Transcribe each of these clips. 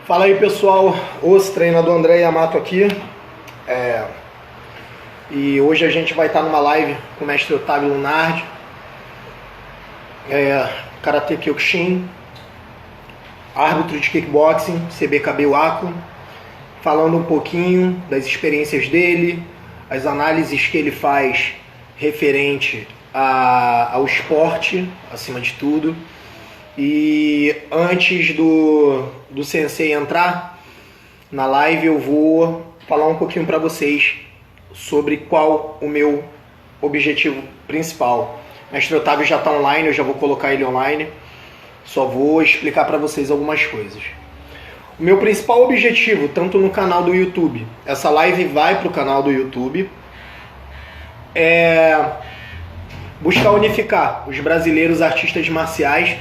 Fala aí, pessoal, os treinador André Yamato aqui. E hoje a gente vai estar numa live com o mestre Otávio Lunardi, Karate Kyokushin, árbitro de kickboxing, CBKB Wako, falando um pouquinho das experiências dele, as análises que ele faz referente ao esporte, acima de tudo. E antes do sensei entrar na live, eu vou falar um pouquinho para vocês sobre qual o meu objetivo principal. O mestre Otávio já está online, eu já vou colocar ele online. Só vou explicar para vocês algumas coisas. O meu principal objetivo, tanto no canal do YouTube, essa live vai para o canal do YouTube, é buscar unificar os brasileiros artistas marciais,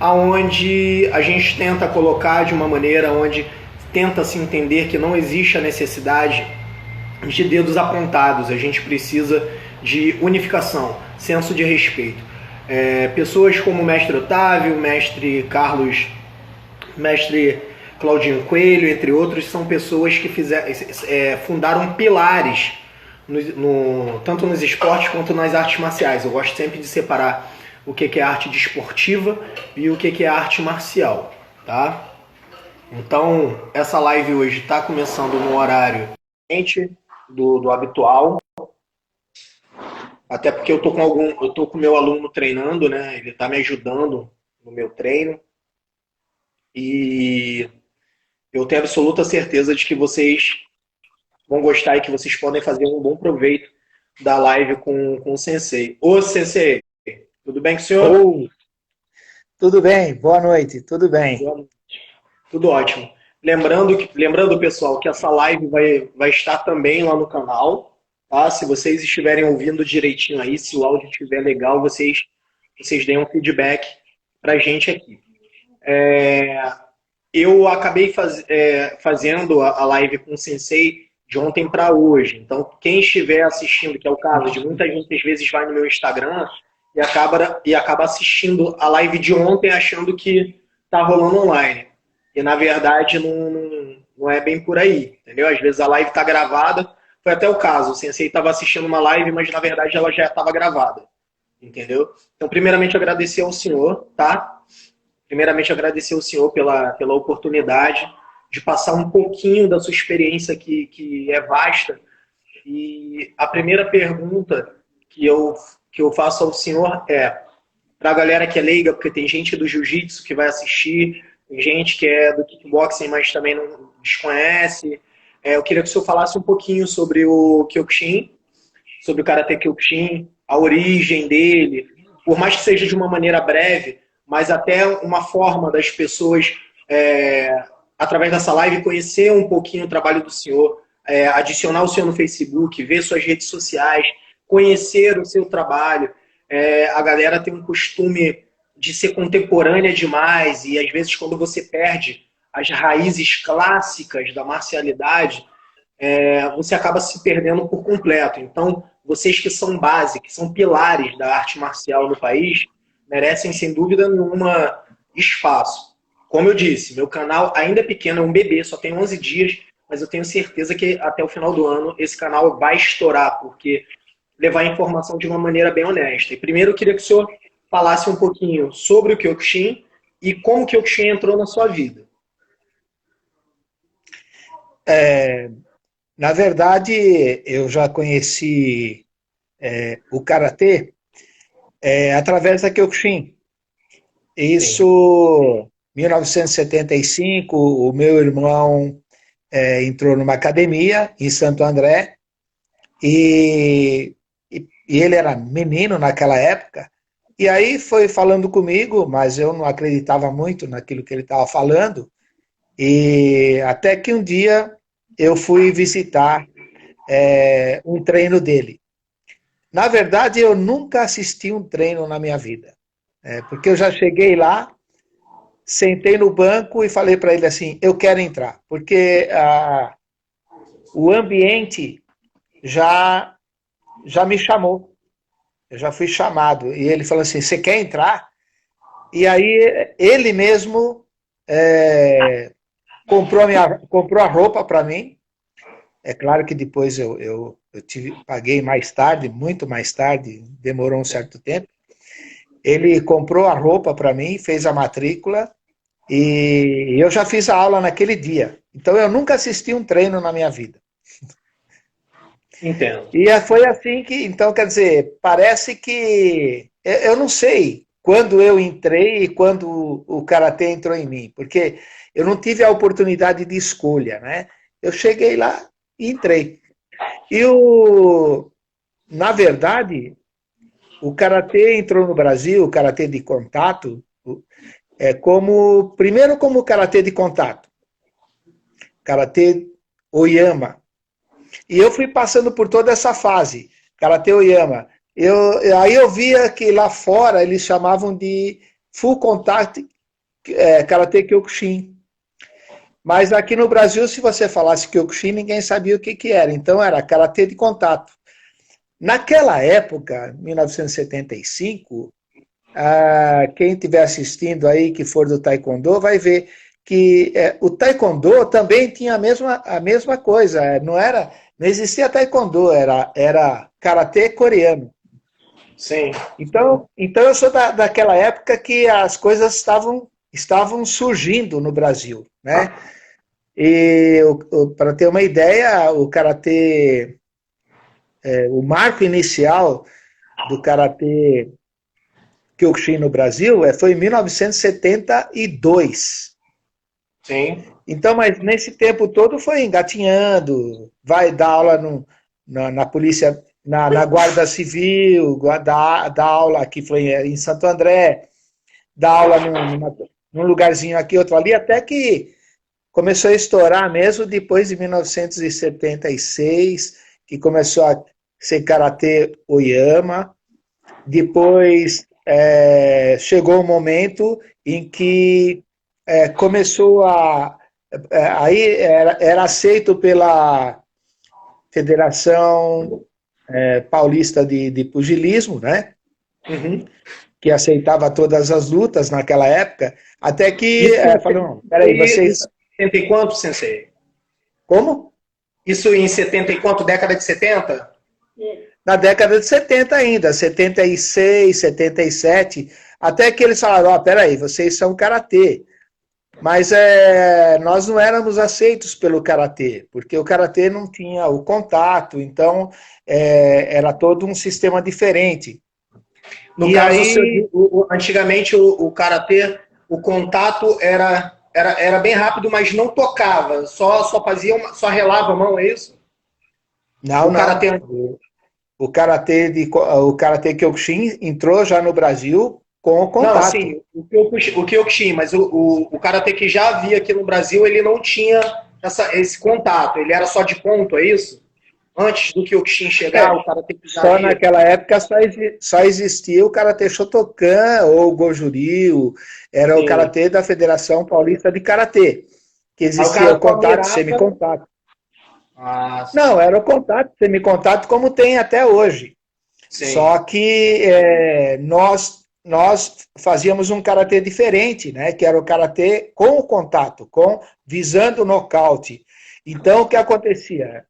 aonde a gente tenta colocar de uma maneira onde tenta se entender que não existe a necessidade de dedos apontados, a gente precisa de unificação, senso de respeito. Pessoas como o mestre Otávio, o mestre Carlos, o mestre Claudinho Coelho, entre outros, são pessoas que fundaram pilares tanto nos esportes quanto nas artes marciais. Eu gosto sempre de separar o que é arte desportiva e o que é arte marcial, tá? Então, essa live hoje está começando no horário do habitual, até porque eu tô com o meu aluno treinando, né? Ele está me ajudando no meu treino e eu tenho absoluta certeza de que vocês vão gostar e que vocês podem fazer um bom proveito da live com o Sensei. Ô, Sensei, tudo bem com o senhor? Tudo bem, boa noite, tudo bem. Tudo ótimo. Lembrando, pessoal, que essa live vai estar também lá no canal, tá? Se vocês estiverem ouvindo direitinho aí, se o áudio estiver legal, vocês deem um feedback pra gente aqui. Eu acabei fazendo a live com o Sensei de ontem para hoje. Então, quem estiver assistindo, que é o caso de muita gente, às vezes vai no meu Instagram e acaba assistindo a live de ontem achando que tá rolando online. E, na verdade, não é bem por aí, entendeu? Às vezes a live tá gravada. Foi até o caso, o Sensei estava assistindo uma live, mas, na verdade, ela já estava gravada, entendeu? Então, primeiramente, agradecer ao senhor, tá? Primeiramente, agradecer ao senhor pela oportunidade de passar um pouquinho da sua experiência que é vasta. E a primeira pergunta que eu faço ao senhor para a galera que é leiga, porque tem gente do jiu-jitsu que vai assistir, tem gente que é do kickboxing, mas também não desconhece. Eu queria que o senhor falasse um pouquinho sobre o Kyokushin, sobre o Karate Kyokushin, a origem dele, por mais que seja de uma maneira breve, mas até uma forma das pessoas, através dessa live, conhecer um pouquinho o trabalho do senhor, adicionar o senhor no Facebook, ver suas redes sociais, conhecer o seu trabalho. A galera tem um costume de ser contemporânea demais e, às vezes, quando você perde as raízes clássicas da marcialidade, você acaba se perdendo por completo. Então, vocês que são base, que são pilares da arte marcial no país, merecem, sem dúvida nenhuma, espaço. Como eu disse, meu canal ainda é pequeno, é um bebê, só tem 11 dias, mas eu tenho certeza que até o final do ano esse canal vai estourar, porque levar a informação de uma maneira bem honesta. E primeiro eu queria que o senhor falasse um pouquinho sobre o Kyokushin e como o Kyokushin entrou na sua vida. Na verdade, eu já conheci o Karatê através da Kyokushin. Isso, em 1975, o meu irmão entrou numa academia em Santo André e ele era menino naquela época. E aí foi falando comigo, mas eu não acreditava muito naquilo que ele estava falando. E até que um dia eu fui visitar um treino dele. Na verdade, eu nunca assisti um treino na minha vida. Porque eu já cheguei lá, sentei no banco e falei para ele assim, eu quero entrar. Porque o ambiente já me chamou. Eu já fui chamado. E ele falou assim, você quer entrar? E aí ele mesmo comprou a roupa para mim. É claro que depois paguei mais tarde, muito mais tarde, demorou um certo tempo. Ele comprou a roupa para mim, fez a matrícula e eu já fiz a aula naquele dia. Então eu nunca assisti um treino na minha vida. Entendo. E foi assim que, então, quer dizer, parece que eu não sei quando eu entrei e quando o karatê entrou em mim, porque eu não tive a oportunidade de escolha, né? Eu cheguei lá e entrei. E na verdade, o karatê entrou no Brasil, o karatê de contato, primeiro como karatê de contato, karatê Oyama. E eu fui passando por toda essa fase, karatê Oyama. Aí eu via que lá fora eles chamavam de full contact karatê Kyokushin. Mas aqui no Brasil, se você falasse Kyokushin, ninguém sabia o que era. Então era karatê de contato. Naquela época, 1975, quem estiver assistindo aí, que for do Taekwondo, vai ver que o Taekwondo também tinha a mesma coisa. Não existia Taekwondo, era karatê coreano. Sim. Então eu sou daquela época que as coisas estavam surgindo no Brasil, né? E para ter uma ideia, o karatê, o marco inicial do karatê Kyokushin no Brasil foi em 1972. Sim. Então, mas nesse tempo todo foi engatinhando, vai dar aula na polícia, na Guarda Civil, dar aula aqui foi em Santo André, dar aula num lugarzinho aqui, outro ali, até que começou a estourar mesmo depois de 1976, que começou a ser karatê Oyama. Depois chegou um momento em que começou aí era aceito pela Federação Paulista de Pugilismo, né? Uhum. Que aceitava todas as lutas naquela época, até que falou, não, peraí, vocês... 70 e quanto, Sensei? Como? Isso em 70 e quanto? Década de 70? Na década de 70 ainda, 76, 77, até que eles falaram, peraí, vocês são karatê. Mas nós não éramos aceitos pelo karatê, porque o karatê não tinha o contato, então era todo um sistema diferente. No caso, antigamente o karatê, o contato era bem rápido, mas não tocava, só relava a mão, é isso? Não, o karatê... O karatê Kyokushin entrou já no Brasil com o contato. Não, sim, o Kyokushin, mas o karatê que já havia aqui no Brasil, ele não tinha esse contato, ele era só de ponto, é isso? Antes do Kyokushin chegar, o karatê que já só havia... naquela época só existia o karatê Shotokan ou o Goju-Ryu, era sim. O karatê da Federação Paulista de Karatê, que existia o contato, semicontato. Não, era o contato, semicontato como tem até hoje. Sim. Só que nós fazíamos um karatê diferente, né? Que era o karatê com o contato, visando o nocaute. Então, o que acontecia?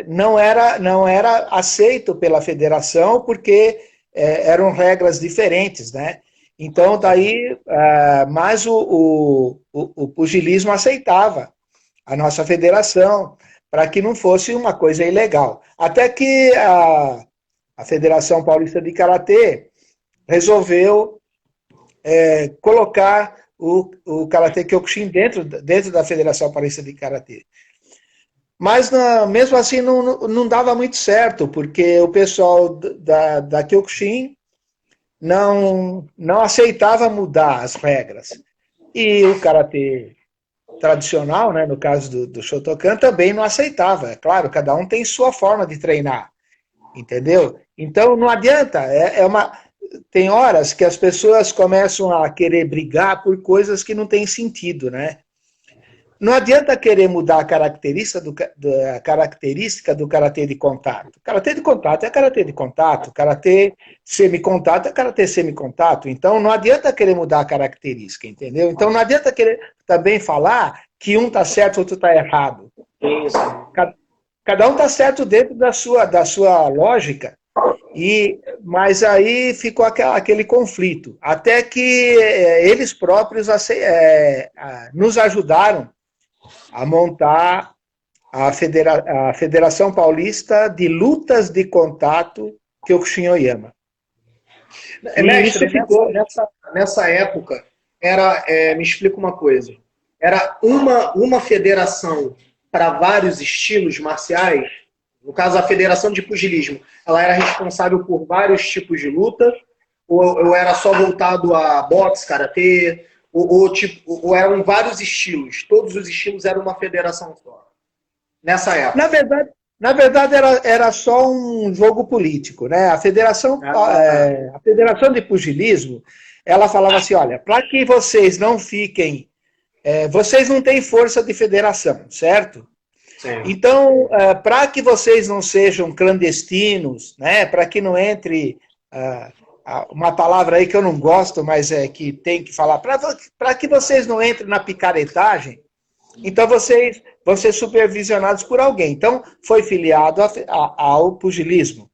Não era aceito pela federação porque eram regras diferentes, né? Então, daí, mas o pugilismo aceitava a nossa federação, para que não fosse uma coisa ilegal. Até que a Federação Paulista de Karatê resolveu colocar o Karatê Kyokushin dentro da Federação Paulista de Karatê. Mas, mesmo assim, não dava muito certo, porque o pessoal da Kyokushin não aceitava mudar as regras. E o Karatê tradicional, né, no caso do Shotokan, também não aceitava. É claro, cada um tem sua forma de treinar, entendeu? Então não adianta, tem horas que as pessoas começam a querer brigar por coisas que não têm sentido, né? não adianta querer mudar a característica do karatê de contato. Karatê de contato é karatê de contato, karatê semicontato é karatê semicontato. Então não adianta querer mudar a característica, entendeu? Então não adianta querer também falar que um está certo, outro está errado. Cada um está certo dentro da sua lógica. Mas aí ficou aquele conflito, até que eles próprios nos ajudaram a montar a Federação Paulista de Lutas de Contato Kyokushin Oyama. Mestre, nessa época, me explica uma coisa, era uma federação para vários estilos marciais? No caso, a Federação de Pugilismo, ela era responsável por vários tipos de luta? Ou era só voltado a boxe, karatê? Ou eram vários estilos? Todos os estilos eram uma federação só? Nessa época. Na verdade era só um jogo político, né? A Federação de Pugilismo, ela falava assim, olha, para que vocês não fiquem... vocês não têm força de federação, certo? Sim. Então, para que vocês não sejam clandestinos, né, para que não entre uma palavra aí que eu não gosto, mas que tem que falar, para que vocês não entrem na picaretagem, então vocês vão ser supervisionados por alguém. Então, foi filiado ao pugilismo,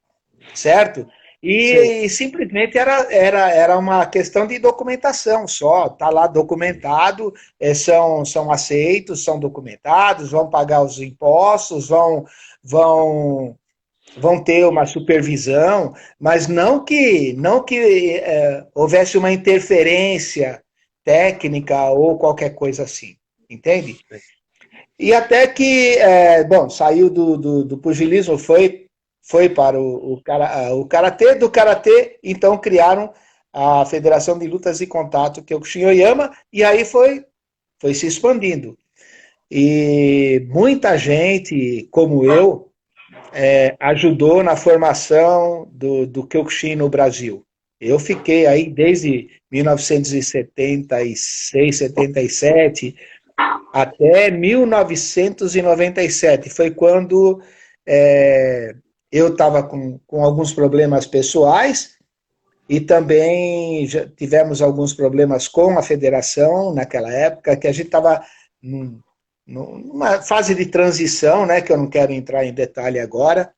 certo? E simplesmente era uma questão de documentação só, está lá documentado, são aceitos, são documentados, vão pagar os impostos, vão ter uma supervisão, mas não que houvesse uma interferência técnica ou qualquer coisa assim, entende? E até que, saiu do pugilismo, foi para o karatê, do karatê, então criaram a Federação de Lutas e Contato Kyokushin Oyama, e aí foi se expandindo. E muita gente, como eu, ajudou na formação do Kyokushin no Brasil. Eu fiquei aí desde 1976, 77, até 1997, foi quando... eu estava com alguns problemas pessoais e também já tivemos alguns problemas com a federação naquela época, que a gente estava numa fase de transição, né, que eu não quero entrar em detalhe agora,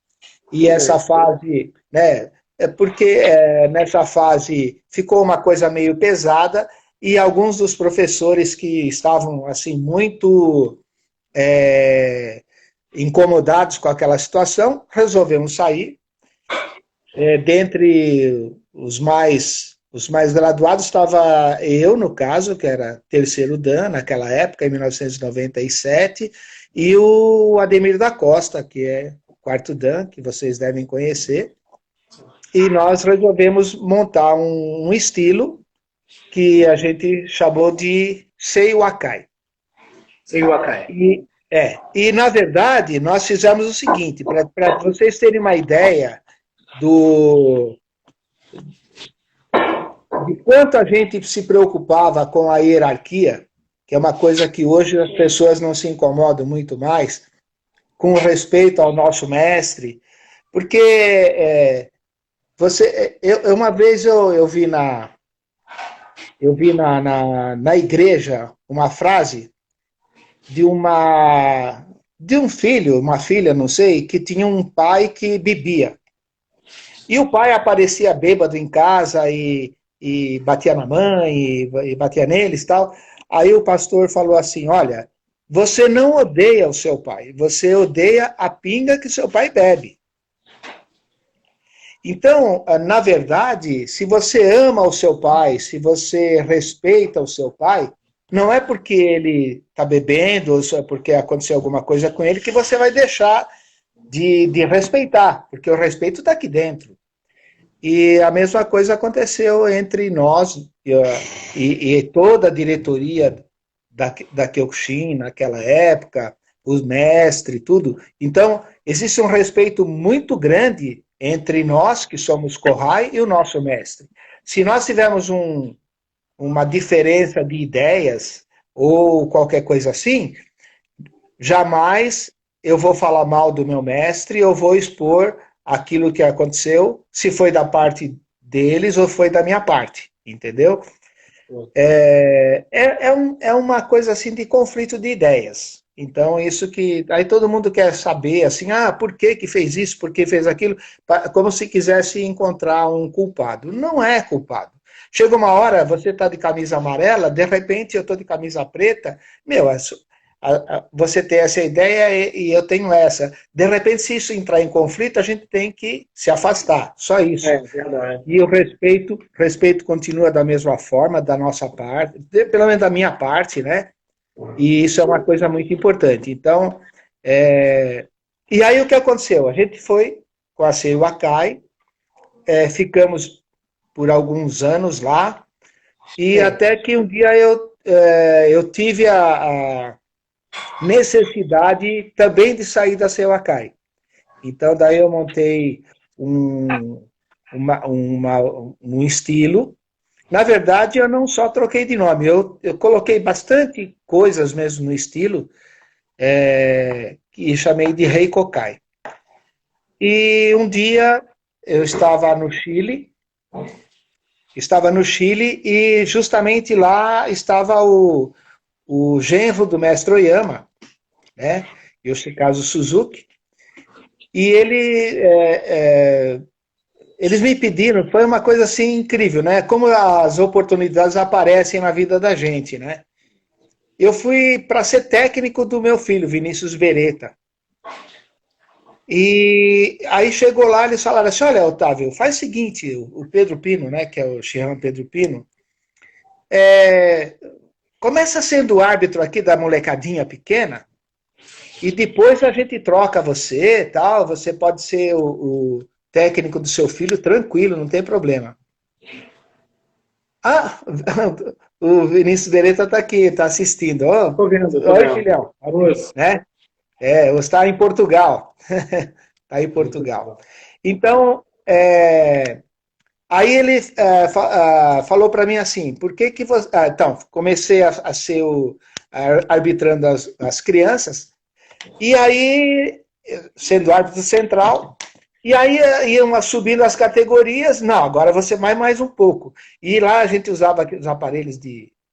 e essa fase, né, porque nessa fase ficou uma coisa meio pesada e alguns dos professores que estavam assim muito... incomodados com aquela situação, resolvemos sair. Dentre os mais graduados estava eu, no caso, que era terceiro dan naquela época, em 1997, e o Ademir da Costa, que é quarto dan, que vocês devem conhecer, e nós resolvemos montar um estilo que a gente chamou de Seiwakai. Seiwakai. E, na verdade, nós fizemos o seguinte, para vocês terem uma ideia de quanto a gente se preocupava com a hierarquia, que é uma coisa que hoje as pessoas não se incomodam muito mais, com respeito ao nosso mestre, porque uma vez eu vi na igreja uma frase de um filho, uma filha, não sei, que tinha um pai que bebia. E o pai aparecia bêbado em casa e batia na mãe, e batia neles e tal. Aí o pastor falou assim, olha, você não odeia o seu pai, você odeia a pinga que seu pai bebe. Então, na verdade, se você ama o seu pai, se você respeita o seu pai, não é porque ele está bebendo, ou é porque aconteceu alguma coisa com ele, que você vai deixar de respeitar, porque o respeito está aqui dentro. E a mesma coisa aconteceu entre nós e toda a diretoria da Kyokushin naquela época, os mestres, tudo. Então, existe um respeito muito grande entre nós, que somos Kohai, e o nosso mestre. Se nós tivermos uma diferença de ideias ou qualquer coisa assim, jamais eu vou falar mal do meu mestre, eu vou expor aquilo que aconteceu, se foi da parte deles ou foi da minha parte, entendeu? É uma coisa assim de conflito de ideias. Então, isso que. Aí todo mundo quer saber, assim, por que que fez isso, por que fez aquilo, como se quisesse encontrar um culpado. Não é culpado. Chega uma hora, você está de camisa amarela, de repente eu estou de camisa preta, meu, você tem essa ideia e eu tenho essa. De repente, se isso entrar em conflito, a gente tem que se afastar, só isso. É verdade. E o respeito continua da mesma forma, da nossa parte, pelo menos da minha parte, né? E isso é uma coisa muito importante. Então, e aí o que aconteceu? A gente foi com a Sei Wakai, ficamos por alguns anos lá, e até que um dia eu tive a necessidade também de sair da Sei Wakai. Então, daí eu montei um, um estilo. Na verdade, eu não só troquei de nome, eu coloquei bastante coisas mesmo no estilo, que chamei de Rei Kokai. E um dia eu estava no Chile e justamente lá estava o genro do mestre Oyama, né? Yoshikazu Suzuki, e eles me pediram, foi uma coisa assim incrível, né? Como as oportunidades aparecem na vida da gente, né? Eu fui para ser técnico do meu filho, Vinícius Beretta. E aí chegou lá, eles falaram assim, olha, Otávio, faz o seguinte, o Pedro Pino, né, que é o Shihan Pedro Pino, começa sendo árbitro aqui da molecadinha pequena, e depois a gente troca você, tal, você pode ser o técnico do seu filho, tranquilo, não tem problema. O Vinícius Beretta está aqui, está assistindo. Tô vendo. Oi, filhão. Né? Você está em Portugal. Está em Portugal. Então, aí ele falou para mim assim, por que que você... então, comecei a ser arbitrando as crianças, e aí, sendo árbitro central, e aí iam subindo as categorias, não, agora você vai mais um pouco. E lá a gente usava os aparelhos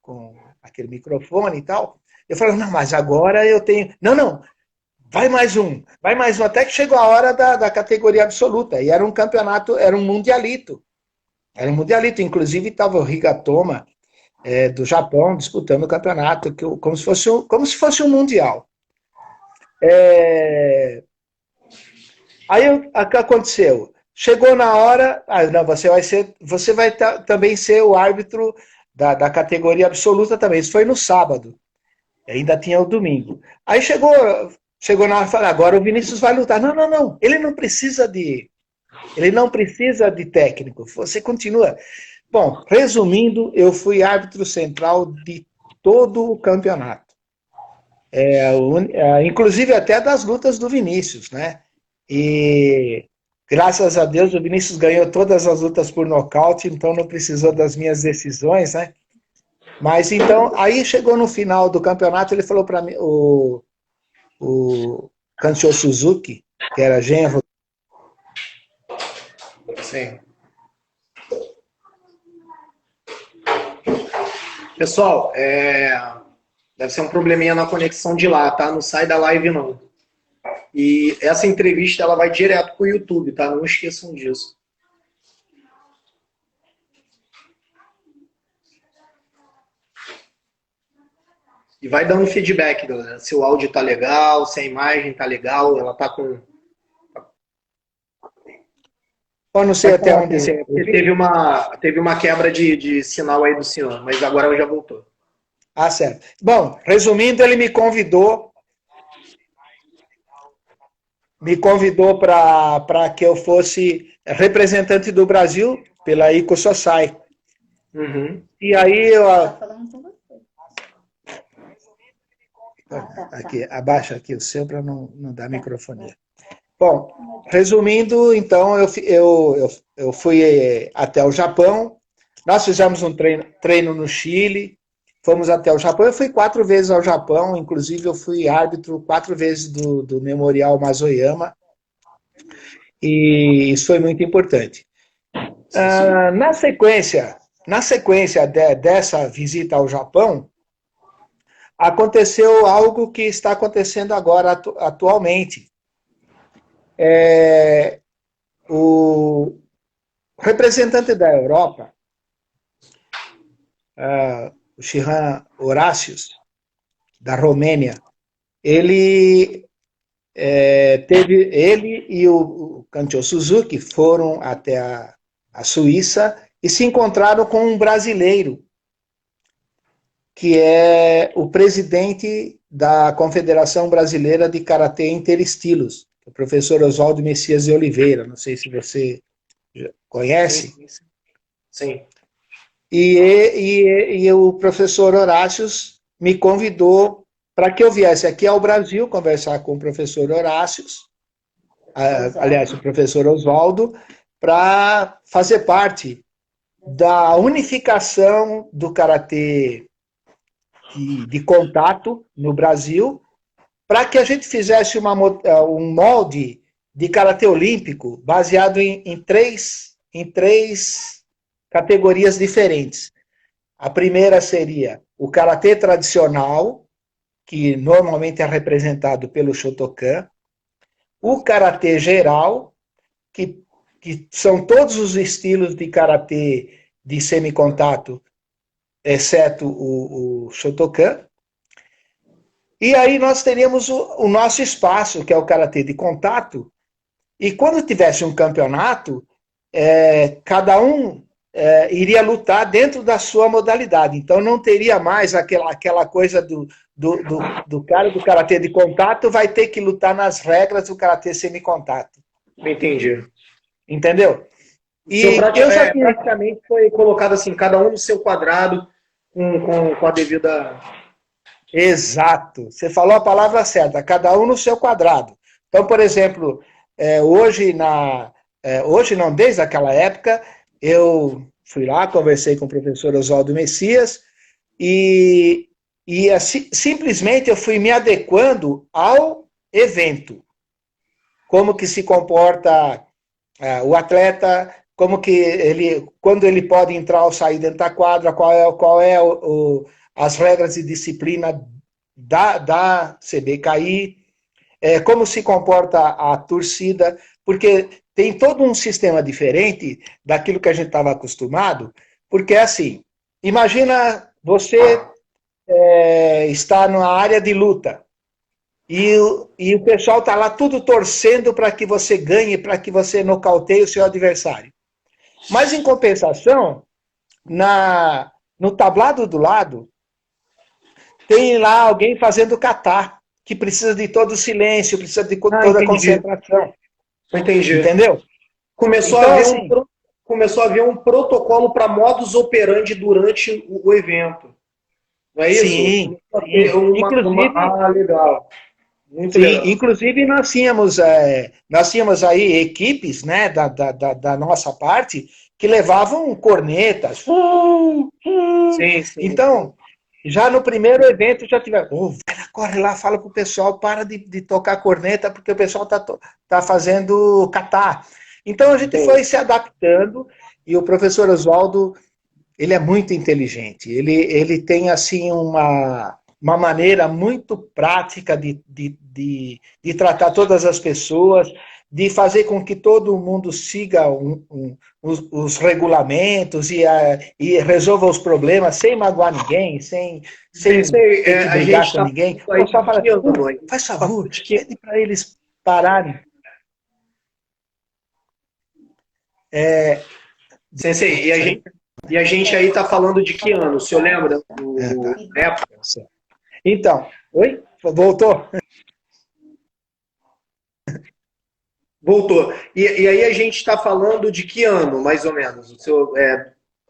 com aquele microfone e tal. Eu falei, não, mas agora eu tenho... Não, vai mais um, até que chegou a hora da categoria absoluta. E era um campeonato, era um mundialito. Era um mundialito, inclusive estava o Higatoma, do Japão, disputando o campeonato, como se fosse um mundial. Aí o que aconteceu? Chegou na hora, não, você vai também ser o árbitro da categoria absoluta também. Isso foi no sábado. Ainda tinha o domingo. Aí chegou na hora e falou, agora o Vinícius vai lutar. Não. Ele não precisa de técnico. Você continua. Bom, resumindo, eu fui árbitro central de todo o campeonato. Inclusive até das lutas do Vinícius, né? E graças a Deus o Vinícius ganhou todas as lutas por nocaute, então não precisou das minhas decisões, né? Mas então, aí chegou no final do campeonato, ele falou para mim, o Kanshou Suzuki, que era genro. Sim. Pessoal, deve ser um probleminha na conexão de lá, tá? Não sai da live, não. E essa entrevista, ela vai direto pro YouTube, tá? Não esqueçam disso. E vai dando feedback, galera. Se o áudio tá legal, se a imagem tá legal, ela tá com... Eu não sei até onde você... Teve uma quebra de sinal aí do senhor, mas agora já voltou. Certo. Bom, resumindo, ele me convidou para que eu fosse representante do Brasil pela Iko Sosai. Uhum. E aí eu... Aqui, abaixa aqui o seu para não dar microfonia. Bom, resumindo, então, eu fui até o Japão, nós fizemos um treino no Chile, fomos até o Japão. Eu fui 4 vezes ao Japão, inclusive eu fui árbitro 4 vezes do Memorial Mazoyama, e isso foi muito importante. Na sequência dessa visita ao Japão, aconteceu algo que está acontecendo agora atualmente. O representante da Europa, o Shihan Horácios, da Romênia, ele e o Kancho Suzuki foram até a Suíça e se encontraram com um brasileiro, que é o presidente da Confederação Brasileira de Karatê Interestilos, o professor Oswaldo Messias de Oliveira. Não sei se você conhece. Sim. E o professor Horácios me convidou para que eu viesse aqui ao Brasil conversar com o professor Horácios, aliás, o professor Oswaldo, para fazer parte da unificação do karatê de contato no Brasil, para que a gente fizesse um molde de karatê olímpico baseado em três categorias diferentes. A primeira seria o karatê tradicional, que normalmente é representado pelo Shotokan, o karatê geral, que são todos os estilos de karatê de semicontato, exceto o Shotokan. E aí nós teríamos o nosso espaço, que é o karatê de contato, e quando tivesse um campeonato, cada um iria lutar dentro da sua modalidade. Então não teria mais aquela coisa do cara do karatê de contato vai ter que lutar nas regras do karatê semicontato. Entendi. Entendeu? E praticamente foi colocado assim, cada um no seu quadrado, com a devida... Exato. Você falou a palavra certa, cada um no seu quadrado. Então, por exemplo, hoje não, desde aquela época, eu fui lá, conversei com o professor Oswaldo Messias e assim, simplesmente eu fui me adequando ao evento. Como que se comporta o atleta, como que quando ele pode entrar ou sair dentro da quadra, qual é as regras de disciplina da CBKI, como se comporta a torcida, porque tem todo um sistema diferente daquilo que a gente estava acostumado, porque é assim, imagina você está na área de luta, e o pessoal está lá tudo torcendo para que você ganhe, para que você nocauteie o seu adversário. Mas, em compensação, no tablado do lado, tem lá alguém fazendo kata, que precisa de todo o silêncio, precisa de toda a concentração. Entendi. Entendeu? Começou a haver um protocolo para modus operandi durante o evento. Não é isso? Sim. Legal. Muito legal. Inclusive, nós tínhamos aí equipes, né, da nossa parte que levavam cornetas. Sim. Então, já no primeiro evento já tiveram. Corre lá, fala pro pessoal, para de tocar corneta, porque o pessoal tá fazendo kata. Então a gente foi se adaptando, e o professor Oswaldo, ele é muito inteligente. Ele tem assim uma maneira muito prática de tratar todas as pessoas, de fazer com que todo mundo siga os regulamentos e resolva os problemas sem magoar ninguém, sem brigar com ninguém. O pessoal fala, faz favor, pede para eles pararem. Sensei, e a gente aí está falando de que ano? O senhor lembra? Época? Então, oi? Voltou? Voltou. E aí a gente está falando de que ano, mais ou menos? O senhor,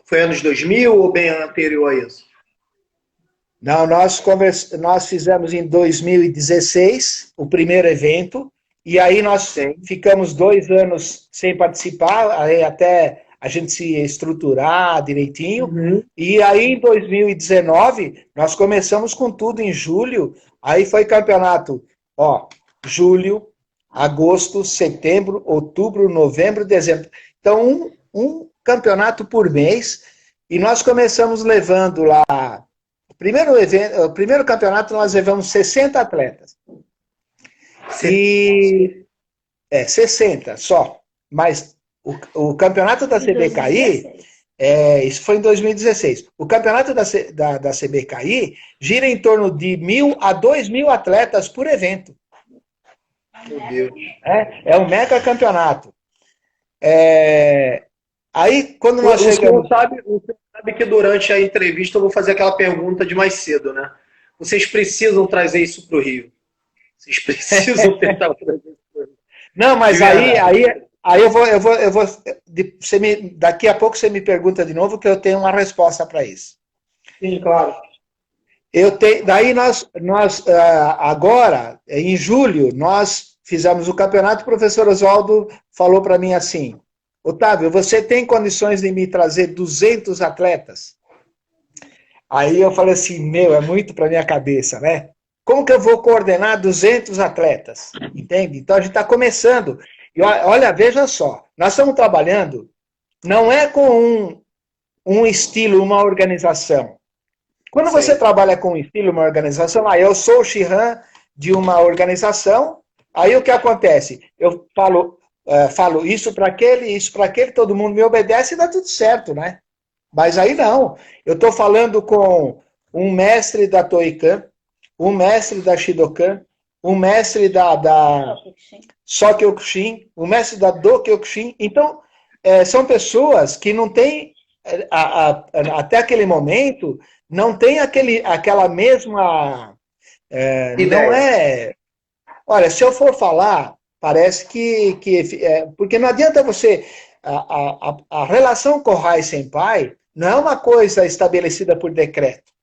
foi anos 2000 ou bem anterior a isso? Não, nós fizemos em 2016 o primeiro evento, e aí nós ficamos 2 anos sem participar, aí até a gente se estruturar direitinho. Uhum. E aí, em 2019, nós começamos com tudo em julho. Aí foi campeonato, ó, julho, agosto, setembro, outubro, novembro, dezembro. Então, um campeonato por mês. E nós começamos levando lá. O primeiro campeonato nós levamos 60 atletas. E 60 só. Mas o campeonato da CBKI, isso foi em 2016. O campeonato da CBKI gira em torno de 1.000 a 2.000 atletas por evento. Meu Deus. É um mega campeonato. Aí, quando nós chegamos... O senhor sabe que durante a entrevista eu vou fazer aquela pergunta de mais cedo, né? Vocês precisam trazer isso para o Rio. Vocês precisam tentar trazer isso para o Rio. Não, mas aí eu vou daqui a pouco você me pergunta de novo que eu tenho uma resposta para isso. Sim, claro. Daí nós agora, em julho, nós fizemos o campeonato, o professor Oswaldo falou para mim assim, Otávio, você tem condições de me trazer 200 atletas? Aí eu falei assim, é muito para minha cabeça, né? Como que eu vou coordenar 200 atletas? Entende? Então a gente está começando. E olha, veja só, nós estamos trabalhando, não é com um estilo, uma organização. Quando você trabalha com um estilo, uma organização, eu sou o Shihan de uma organização, aí o que acontece? Eu falo isso para aquele, todo mundo me obedece e dá tudo certo, né? Mas aí não. Eu estou falando com um mestre da Toikan, um mestre da Shidokan, um mestre da Sokyokushin, um mestre da Dokyokushin. Então, são pessoas que não têm, até aquele momento, não tem aquela mesma... não é... Olha, se eu for falar, parece que porque não adianta você... A relação com o Rai Senpai não é uma coisa estabelecida por decreto.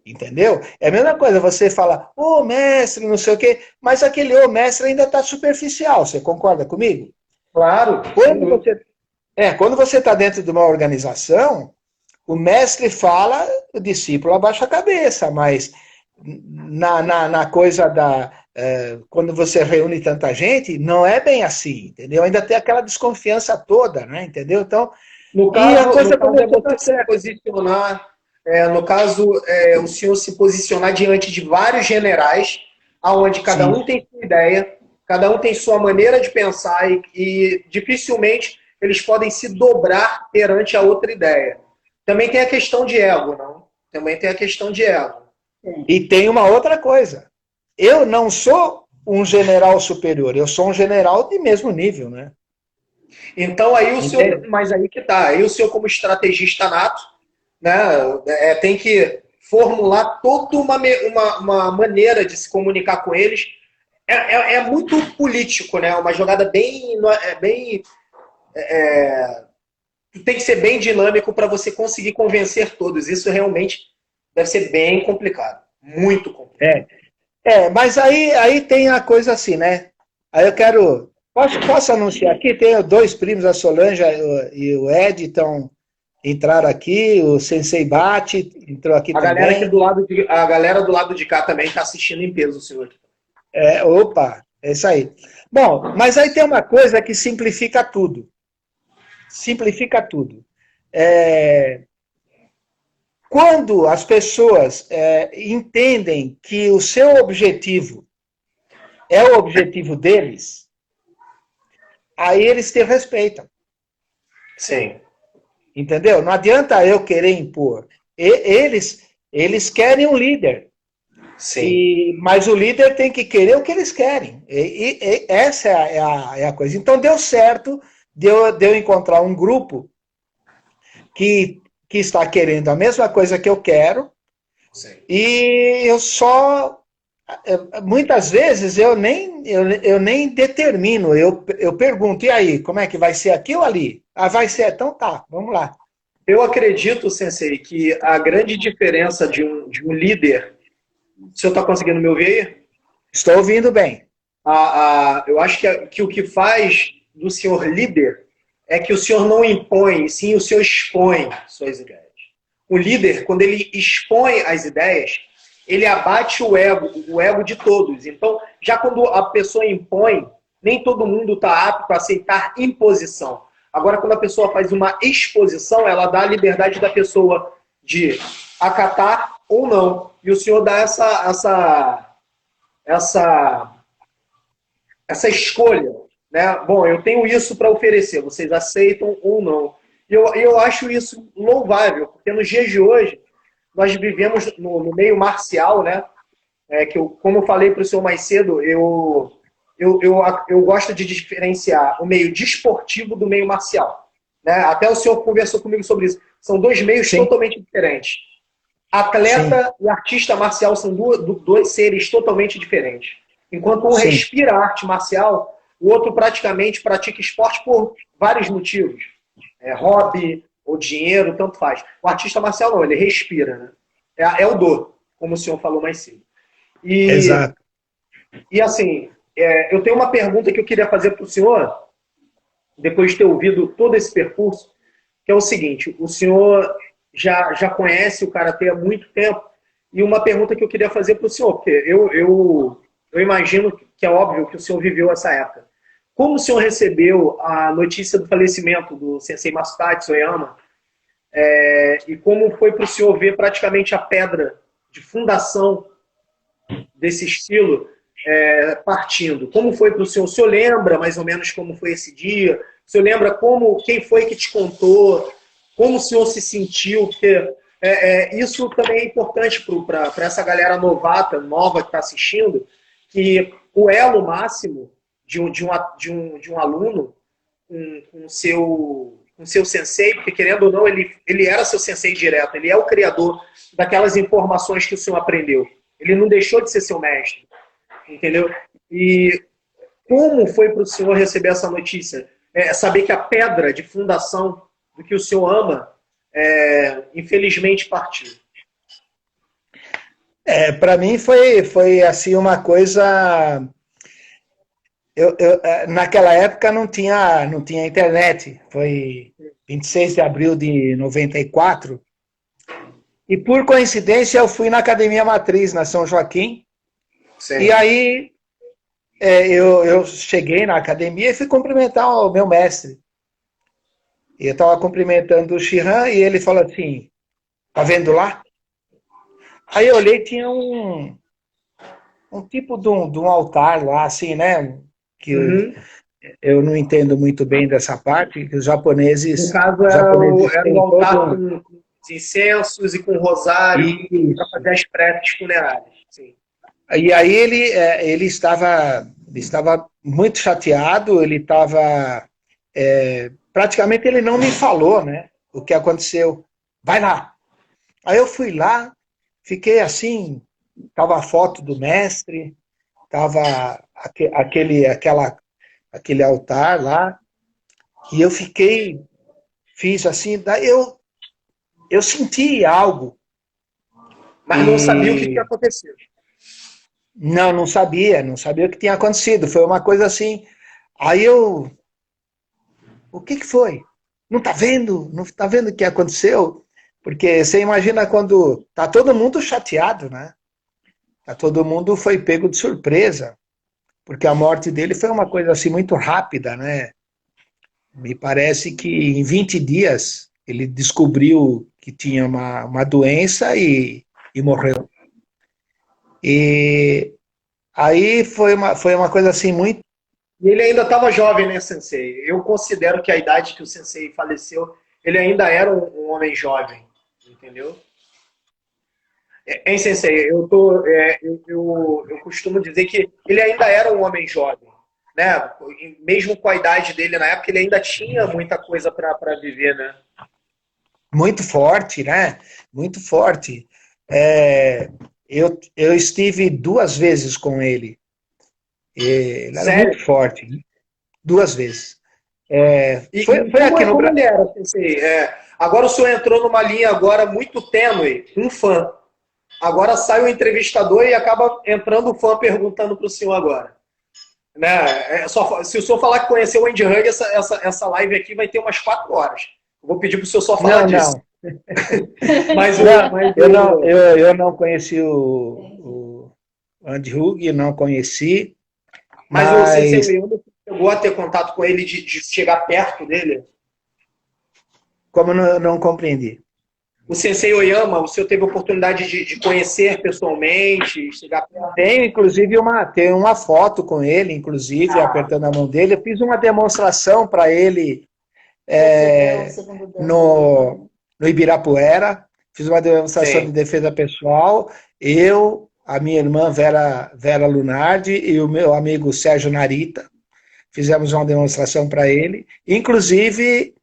Entendeu? É a mesma coisa, você fala, mestre, não sei o quê, mas aquele mestre ainda está superficial, você concorda comigo? Claro. Quando você está dentro de uma organização, o mestre fala, o discípulo abaixa a cabeça, mas na coisa quando você reúne tanta gente, não é bem assim, entendeu? Ainda tem aquela desconfiança toda, né? Entendeu? Então, no caso é você se posicionar, no caso, o senhor se posicionar diante de vários generais, aonde cada um tem sua ideia, cada um tem sua maneira de pensar e dificilmente eles podem se dobrar perante a outra ideia. Também tem a questão de ego, não? Também tem a questão de ego. E tem uma outra coisa. Eu não sou um general superior, eu sou um general de mesmo nível, né? Então aí o senhor, mas aí que tá, aí o senhor como estrategista nato, né, tem que formular toda uma maneira de se comunicar com eles. É muito político, né? Uma jogada bem tem que ser bem dinâmico para você conseguir convencer todos. Isso realmente deve ser bem complicado, muito complicado. Mas aí tem a coisa assim, né? Aí eu quero... Posso anunciar aqui? Tenho 2 primos, a Solange e o Ed, entraram aqui, o Sensei Bate entrou aqui também. A galera do lado de cá também está assistindo em peso, senhor. Opa, é isso aí. Bom, mas aí tem uma coisa que simplifica tudo. Simplifica tudo. Quando as pessoas entendem que o seu objetivo é o objetivo deles, aí eles te respeitam. Sim. Entendeu? Não adianta eu querer impor. Eles querem um líder. Sim. Mas o líder tem que querer o que eles querem. Essa é a coisa. Então deu certo de eu encontrar um grupo que está querendo a mesma coisa que eu quero. Sim. E eu só... Muitas vezes eu nem determino, eu pergunto, e aí, como é que vai ser aqui ou ali? Vai ser, então tá, vamos lá. Eu acredito, Sensei, que a grande diferença de um líder... O senhor está conseguindo me ouvir aí? Estou ouvindo bem. Eu acho que o que faz do senhor líder é que o senhor não impõe, sim o senhor expõe suas ideias. O líder, quando ele expõe as ideias, ele abate o ego de todos. Então, já quando a pessoa impõe, nem todo mundo está apto a aceitar imposição. Agora, quando a pessoa faz uma exposição, ela dá a liberdade da pessoa de acatar ou não. E o senhor dá essa escolha, né? Bom, eu tenho isso para oferecer, vocês aceitam ou não? Eu acho isso louvável, porque nos dias de hoje, nós vivemos no meio marcial, né? Como eu falei para o senhor mais cedo, eu gosto de diferenciar o meio desportivo do meio marcial. Né? Até o senhor conversou comigo sobre isso. São dois meios Sim. totalmente diferentes. Atleta Sim. e artista marcial são dois seres totalmente diferentes. Enquanto um Sim. respira arte marcial, o outro praticamente pratica esporte por vários motivos. Hobby ou dinheiro, tanto faz. O artista marcial não, ele respira. Né? É o dor, como o senhor falou mais cedo. Exato. E assim, eu tenho uma pergunta que eu queria fazer para o senhor, depois de ter ouvido todo esse percurso, que é o seguinte: o senhor já conhece o Karatê há muito tempo, e uma pergunta que eu queria fazer para o senhor, porque eu imagino que é óbvio que o senhor viveu essa época. Como o senhor recebeu a notícia do falecimento do Sensei Masashi Soyama, e como foi para o senhor ver praticamente a pedra de fundação desse estilo partindo? Como foi para o senhor? O senhor lembra mais ou menos como foi esse dia? O senhor lembra quem foi que te contou? Como o senhor se sentiu? Porque isso também é importante para essa galera nova que está assistindo, que o elo máximo de um aluno com seu sensei, porque querendo ou não, ele era seu sensei direto, ele é o criador daquelas informações que o senhor aprendeu. Ele não deixou de ser seu mestre, entendeu? E como foi para o senhor receber essa notícia? Saber que a pedra de fundação do que o senhor ama, infelizmente, partiu. Para mim foi assim uma coisa... naquela época não tinha internet, foi 26 de abril de 94, e por coincidência eu fui na Academia Matriz, na São Joaquim. Sim. E aí eu cheguei na academia e fui cumprimentar o meu mestre. E eu estava cumprimentando o Shihan e ele falou assim: tá vendo lá? Aí eu olhei, tinha um tipo de um altar lá, assim, né? Que eu não entendo muito bem dessa parte, que os japoneses... No caso, era um altar com incensos e com rosário para fazer as preces funerárias. Sim. E aí ele estava muito chateado, ele estava... praticamente ele não me falou, né, o que aconteceu. Vai lá. Aí eu fui lá, fiquei assim, estava a foto do mestre, estava aquele altar lá, e eu fiz assim, daí eu senti algo. Mas não sabia o que tinha acontecido. Não sabia o que tinha acontecido, foi uma coisa assim, aí o que foi? Não está vendo o que aconteceu? Porque você imagina quando tá todo mundo chateado, né? Todo mundo foi pego de surpresa, porque a morte dele foi uma coisa assim muito rápida, né? Me parece que em 20 dias ele descobriu que tinha uma doença e morreu. E aí foi uma coisa assim muito... E ele ainda estava jovem, né, Sensei? Eu considero que a idade que o Sensei faleceu, ele ainda era um homem jovem, entendeu? Hein, Sensei? Eu costumo dizer que ele ainda era um homem jovem, né? Mesmo com a idade dele na época, ele ainda tinha muita coisa para viver, né? Muito forte, né? Muito forte. Eu estive 2 vezes com ele. Ele era muito forte. 2 vezes. Foi aqui no Brasil. Era, Sensei? Agora o senhor entrou numa linha agora muito tênue, um fã. Agora sai o entrevistador e acaba entrando o fã perguntando para o senhor agora. né? Se o senhor falar que conheceu o Andy Hug, essa live aqui vai ter umas 4 horas. Eu vou pedir para o senhor só falar Não, disso. não. Mas Não, mas eu não conheci o Andy Hug, não conheci, mas o Sensei mas Oyama chegou a ter contato com ele de chegar perto dele? como eu não compreendi. O Sensei Oyama, o senhor teve a oportunidade de conhecer pessoalmente, chegar perto? Tenho uma foto com ele, inclusive, apertando a mão dele. Eu fiz uma demonstração para ele no Ibirapuera, fiz uma demonstração de Sim. defesa pessoal, eu, a minha irmã Vera Lunardi e o meu amigo Sérgio Narita, fizemos uma demonstração para ele. Inclusive,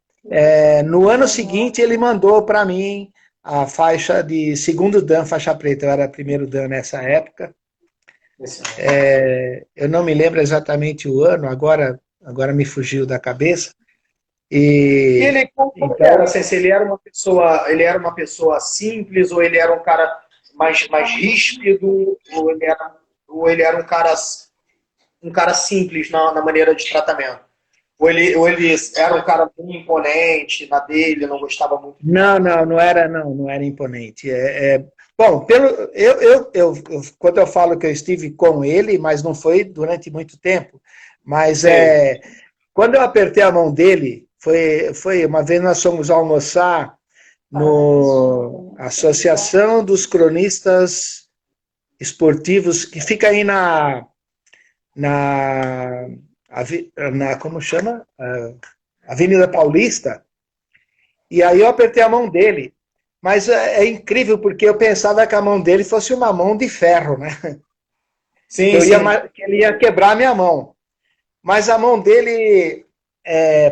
no ano seguinte, ele mandou para mim a faixa de segundo Dan, faixa preta. Eu era primeiro Dan nessa época. Eu não me lembro exatamente o ano, agora me fugiu da cabeça. E E ele, como ele era, então, Sensei? Ele era uma pessoa simples, ou ele era um cara mais ríspido, ou ele era um cara simples na maneira de tratamento? Ou ele era um cara bem imponente na dele, não gostava muito de falar? não era imponente. Bom, quando eu falo que eu estive com ele, mas não foi durante muito tempo, mas Sim. quando eu apertei a mão dele, foi uma vez nós fomos almoçar no Associação dos Cronistas Esportivos, que fica aí na, como chama? Avenida Paulista. E aí eu apertei a mão dele. Mas é incrível, porque eu pensava que a mão dele fosse uma mão de ferro, né? Sim, sim. Que ele ia quebrar a minha mão. Mas a mão dele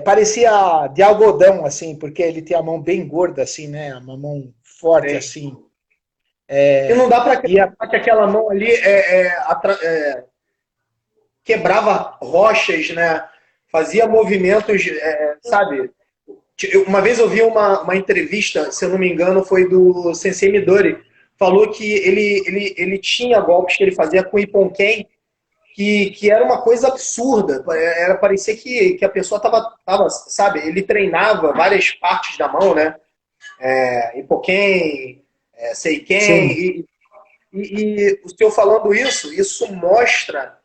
parecia de algodão, assim, porque ele tem a mão bem gorda, assim, né? Uma mão forte, Sim. assim. E não dá para E acreditar que aquela mão ali quebrava rochas, né? Fazia movimentos, sabe? Uma vez eu vi uma entrevista, se eu não me engano, foi do Sensei Midori. Falou que ele tinha golpes que ele fazia com Ipponken que era uma coisa absurda. Parecia que a pessoa tava, sabe? Ele treinava várias partes da mão, né? Ipponken, Seiken. sim, E o senhor falando isso mostra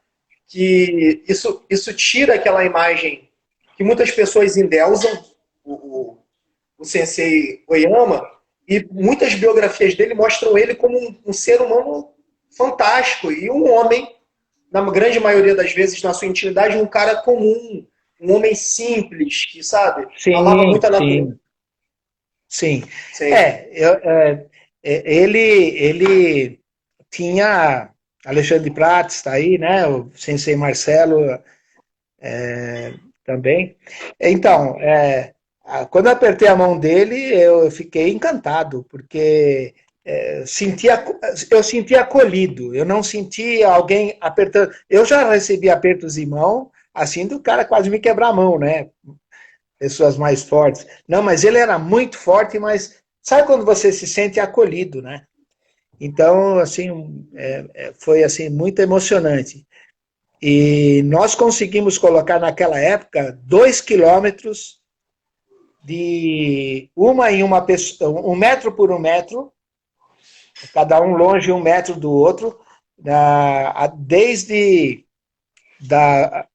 que isso tira aquela imagem que muitas pessoas endeusam o Sensei Oyama, e muitas biografias dele mostram ele como um ser humano fantástico e um homem, na grande maioria das vezes, na sua intimidade, um cara comum, um homem simples, que, sabe, amava sim, muito a natureza. sim, sim. Sim, Ele tinha Alexandre Prates, está aí, né? O Sensei Marcelo também. Então, quando eu apertei a mão dele, eu fiquei encantado, porque eu sentia acolhido, eu não sentia alguém apertando. Eu já recebi apertos de mão, assim, do cara quase me quebrar a mão, né? Pessoas mais fortes. Não, mas ele era muito forte, mas sabe quando você se sente acolhido, né? Então, assim, foi assim muito emocionante. E nós conseguimos colocar naquela época 2 quilômetros de uma em uma pessoa, 1 metro por 1 metro, cada um longe 1 metro do outro, desde da,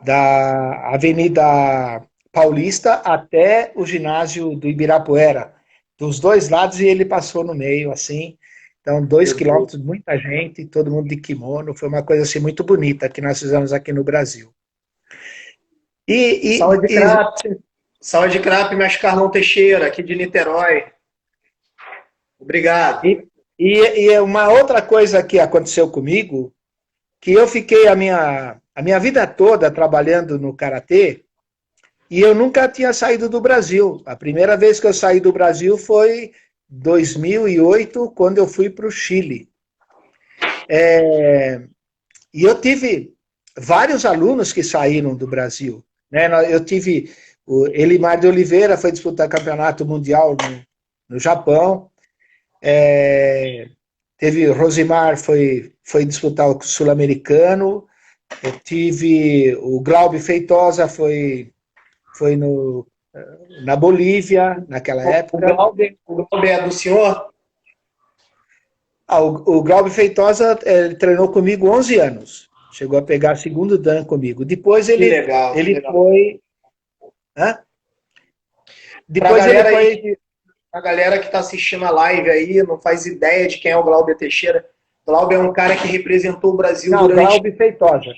da Avenida Paulista até o ginásio do Ibirapuera, dos dois lados, e ele passou no meio, assim. Então, 2 quilômetros, muita gente, todo mundo de kimono, foi uma coisa assim muito bonita que nós fizemos aqui no Brasil. E, Saúde Crap, Saúde Crap, mas Carlão Teixeira, aqui de Niterói. Obrigado. e uma outra coisa que aconteceu comigo, que eu fiquei a minha vida toda trabalhando no Karatê, e eu nunca tinha saído do Brasil. A primeira vez que eu saí do Brasil foi 2008, quando eu fui para o Chile. E eu tive vários alunos que saíram do Brasil. Né? Eu tive o Elimar de Oliveira, foi disputar campeonato mundial no Japão. Teve o Rosimar, foi disputar o Sul-Americano. Eu tive o Glaube Feitosa, foi na Bolívia, naquela época. O Glauber é do senhor? O Glaube Feitosa, ele treinou comigo 11 anos. Chegou a pegar segundo dan comigo. Depois Que ele, legal, que ele legal. foi... Hã? Pra Depois ele galera foi... aí, a galera que está assistindo a live aí, não faz ideia de quem é o Glauber Teixeira. Glauber é um cara que representou o Brasil Não, durante... Glaube Feitosa.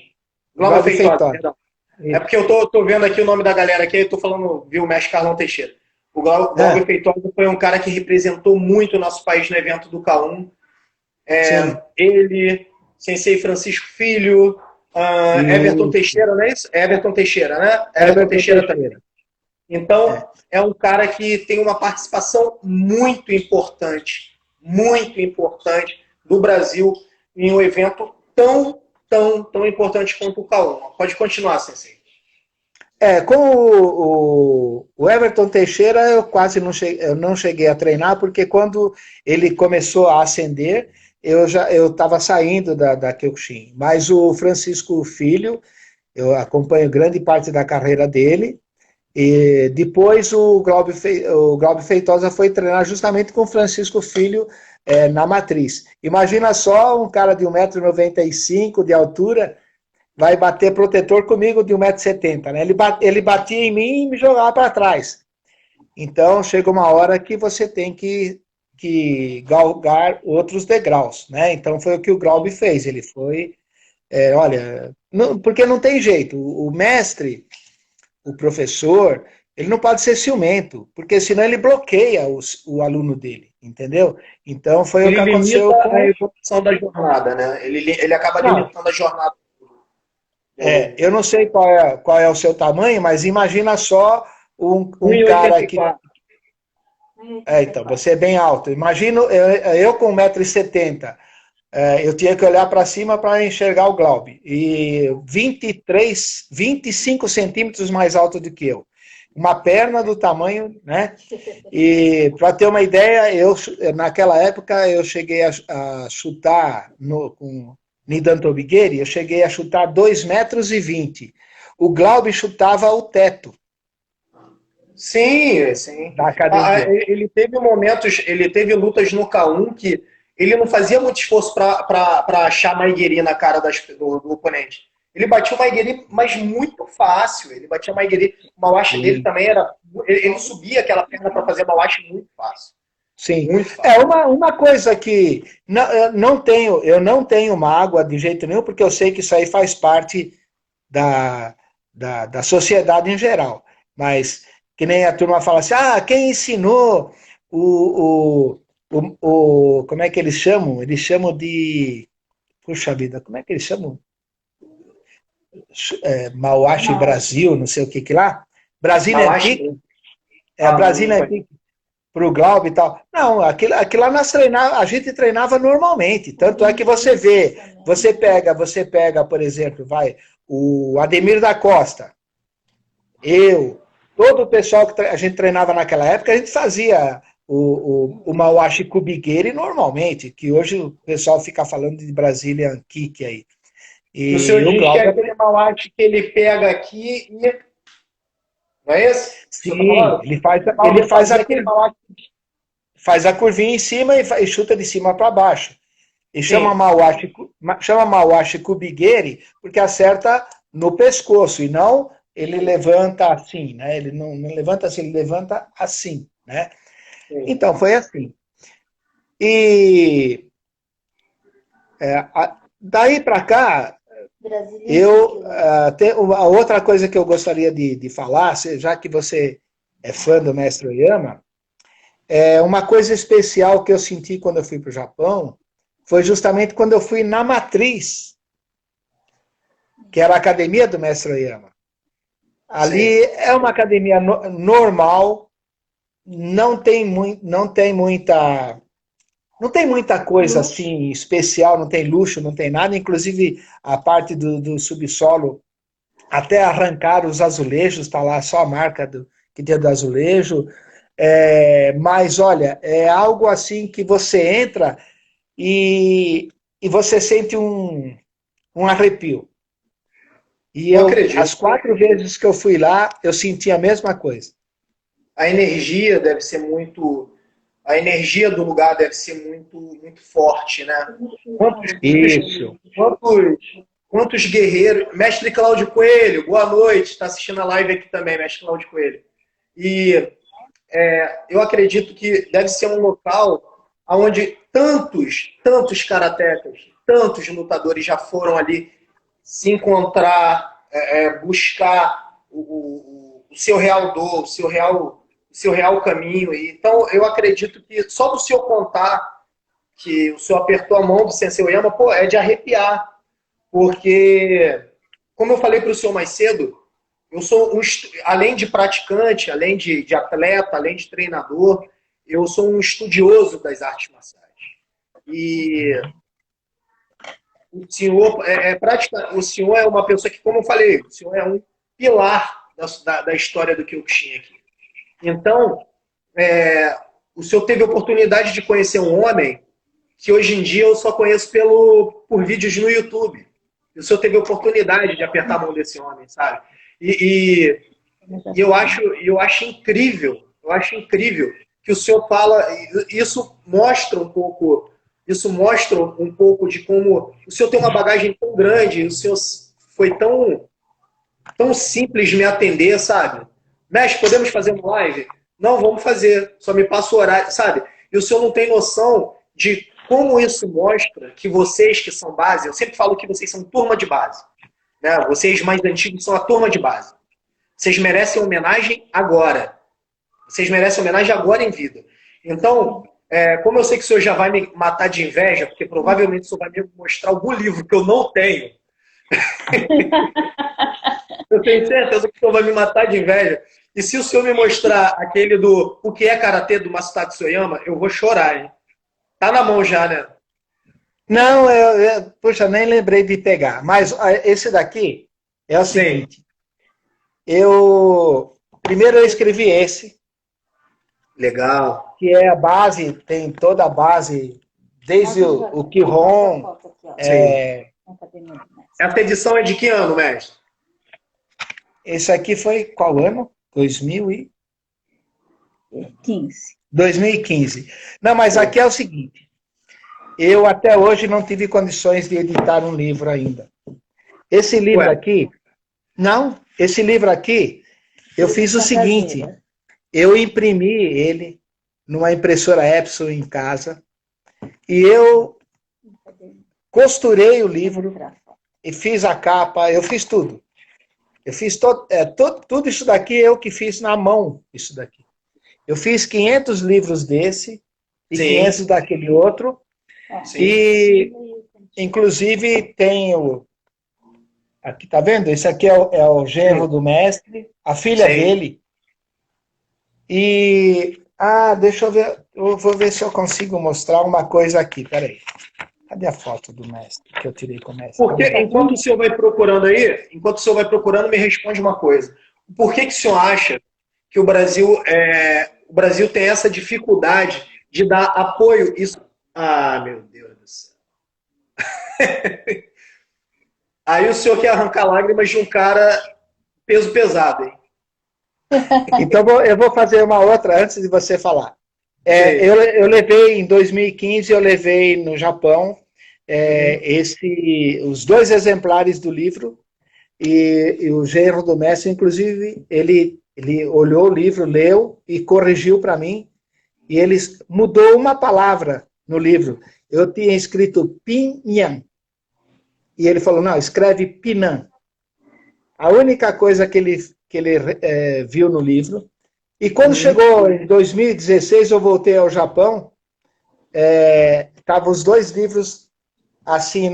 Glauber Glaube Feitosa, Feitosa. perdão. É porque eu tô vendo aqui o nome da galera aqui, eu tô falando, viu, o mestre Carlão Teixeira. O Glauber Feitosa foi um cara que representou muito o nosso país no evento do K1. Sim. Ele, Sensei Francisco Filho, Everton Teixeira, não é isso? Everton Teixeira, né? Everton Teixeira também. Então, é um cara que tem uma participação muito importante do Brasil em um evento tão importante quanto o K1. Pode continuar, Sensei. Com o Everton Teixeira, eu quase não cheguei a treinar, porque quando ele começou a ascender, eu estava saindo da Kyokushin. Mas o Francisco Filho, eu acompanho grande parte da carreira dele, e depois o Glaube Feitosa foi treinar justamente com o Francisco Filho na Matriz. Imagina só um cara de 1,95 m de altura, vai bater protetor comigo de 1,70 m, né? Ele batia em mim e me jogava para trás. Então, chega uma hora que você tem que galgar outros degraus, né? Então, foi o que o Glaube fez. Ele foi, olha, porque não tem jeito. O mestre, o professor, ele não pode ser ciumento, porque senão ele bloqueia o aluno dele, entendeu? Então, foi o que aconteceu com... a evolução da jornada, né? Ele acaba limitando a jornada. Eu não sei qual é o seu tamanho, mas imagina só um cara que... então, você é bem alto. Imagino, eu com 1,70 m, eu tinha que olhar para cima para enxergar o Glaube. E 25 centímetros mais alto do que eu. Uma perna do tamanho, né? E para ter uma ideia, naquela época eu cheguei a chutar com Nidan Tobigueri, eu cheguei a chutar 2,20 m. O Glaube chutava o teto. Sim. Da academia. Ele teve lutas no K1 que ele não fazia muito esforço para achar Maigueri na cara do oponente. Ele batia o Maigueri, mas muito fácil. Ele batia o Maigueri. O Mawashi dele também era... Ele subia aquela perna para fazer Mawashi muito fácil. Sim. Muito fácil. Uma coisa que eu não tenho mágoa de jeito nenhum, porque eu sei que isso aí faz parte da sociedade em geral. Mas, que nem a turma fala assim, quem ensinou como é que eles chamam? Eles chamam de... Puxa vida, como é que eles chamam? Mawashi Brasil, não sei o que lá. Brasília Antique. Brasília Antique para o Glaube e tal. Não, aquilo lá a gente treinava normalmente. Tanto é que você pega, por exemplo, o Ademir da Costa, todo o pessoal que a gente treinava naquela época, a gente fazia o Mawashi Kubigeri normalmente, que hoje o pessoal fica falando de Brasília Kick aí. E o senhor diz que é aquele Mawashi que ele pega aqui e... Não é esse? Sim, ele faz a curvinha em cima e chuta de cima para baixo. E chama Mawashi Kubigeri porque acerta no pescoço e não ele levanta assim, né? Ele não levanta assim, ele levanta assim, né? Sim. Então, foi assim. E daí para cá, a outra coisa que eu gostaria de falar, já que você é fã do Mestre Oyama, uma coisa especial que eu senti quando eu fui para o Japão foi justamente quando eu fui na Matriz, que era a academia do Mestre Oyama. Ali é uma academia normal, não tem muita coisa assim especial, não tem luxo, não tem nada. Inclusive a parte do subsolo, até arrancaram os azulejos, está lá só a marca que tem do azulejo. Mas olha, é algo assim que você entra e você sente um arrepio. E as 4 vezes que eu fui lá, eu senti a mesma coisa. A energia deve ser muito... A energia do lugar deve ser muito, muito forte, né? Isso. Quantos guerreiros... Mestre Cláudio Coelho, boa noite. Está assistindo a live aqui também, Mestre Cláudio Coelho. E eu acredito que deve ser um local onde tantos karatecas, tantos lutadores já foram ali se encontrar, buscar o seu real dor, o seu real caminho. Então, eu acredito que só do senhor contar que o senhor apertou a mão do Sensei Oyama, pô, é de arrepiar. Porque, como eu falei para o senhor mais cedo, eu sou, além de praticante, além de atleta, além de treinador, eu sou um estudioso das artes marciais. E o senhor o senhor é uma pessoa que, como eu falei, o senhor é um pilar da história do Kyokushin aqui. Então, o senhor teve a oportunidade de conhecer um homem que hoje em dia eu só conheço por vídeos no YouTube. E o senhor teve a oportunidade de apertar a mão desse homem, sabe? E eu acho incrível que o senhor fala, isso mostra um pouco de como o senhor tem uma bagagem tão grande, o senhor foi tão simples de me atender, sabe? Mestre, podemos fazer uma live? Não, vamos fazer, só me passa o horário, sabe? E o senhor não tem noção de como isso mostra que vocês que são base, eu sempre falo que vocês são turma de base, né? Vocês mais antigos são a turma de base. Vocês merecem homenagem agora. Vocês merecem homenagem agora em vida. Então, como eu sei que o senhor já vai me matar de inveja, porque provavelmente o senhor vai me mostrar algum livro que eu não tenho. Eu tenho certeza que o senhor vai me matar de inveja. E se o senhor me mostrar aquele do O que é Karatê do Masataka Soyama, eu vou chorar, hein? Tá na mão já, né? Não, puxa, nem lembrei de pegar. Mas esse daqui é o seguinte. Primeiro eu escrevi esse. Legal. Que é a base, tem toda a base, desde o Kihon. Essa edição é de que ano, mestre? Esse aqui foi qual ano? 2015. Não, mas aqui é o seguinte. Eu até hoje não tive condições de editar um livro ainda. Esse livro aqui... Não, esse livro aqui, eu fiz o seguinte. Eu imprimi ele numa impressora Epson em casa e eu costurei o livro e fiz a capa, eu fiz tudo. Eu fiz tudo isso daqui, eu que fiz na mão, isso daqui. Eu fiz 500 livros desse e 500 daquele outro. Sim. E, inclusive, tenho... Aqui, tá vendo? Esse aqui é o genro do mestre, a filha dele. E... deixa eu ver. Eu vou ver se eu consigo mostrar uma coisa aqui. Peraí. Cadê a foto do mestre que eu tirei com o mestre? Porque enquanto o senhor vai procurando aí, me responde uma coisa. Por que o senhor acha que o Brasil tem essa dificuldade de dar apoio? Meu Deus do céu. Aí o senhor quer arrancar lágrimas de um cara peso pesado, hein? Então eu vou fazer uma outra antes de você falar. Eu levei, em 2015, eu levei no Japão os 2 exemplares do livro e o genro do mestre, inclusive, ele olhou o livro, leu e corrigiu para mim e ele mudou uma palavra no livro. Eu tinha escrito Pinyan e ele falou, não, escreve Pinan. A única coisa que ele viu no livro. E quando chegou em 2016, eu voltei ao Japão, estavam os 2 livros assim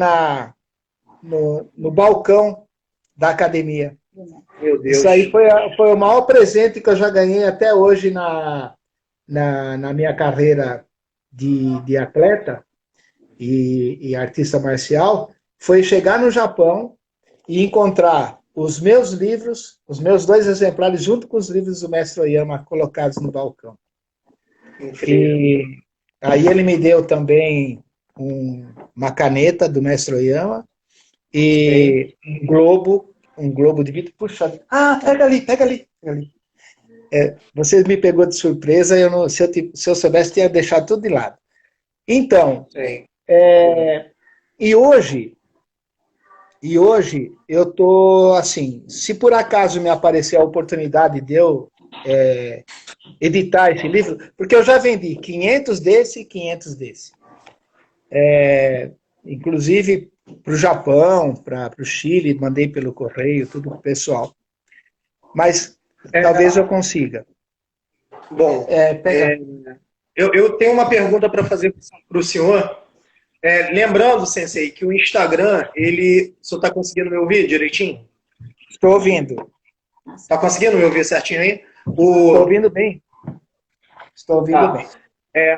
no balcão da academia. Meu Deus. Isso aí foi o maior presente que eu já ganhei até hoje na minha carreira de atleta e artista marcial, foi chegar no Japão e encontrar os meus livros, os meus 2 exemplares, junto com os livros do mestre Oyama, colocados no balcão. Incrível. E aí ele me deu também uma caneta do mestre Oyama e um globo um globo de vidro, puxa, pega ali, pega ali, pega ali. Você me pegou de surpresa, se eu soubesse, tinha deixado tudo de lado. Então, e hoje eu tô assim, se por acaso me aparecer a oportunidade de eu editar esse livro, porque eu já vendi 500 desse e 500 desse. Inclusive para o Japão, para o Chile, mandei pelo correio, tudo pro pessoal. Mas talvez eu consiga. Bom, eu tenho uma pergunta para fazer para o senhor. Lembrando, Sensei, que o Instagram, o senhor está conseguindo me ouvir direitinho? Estou ouvindo. Está conseguindo me ouvir certinho aí? Estou ouvindo bem. Estou ouvindo bem.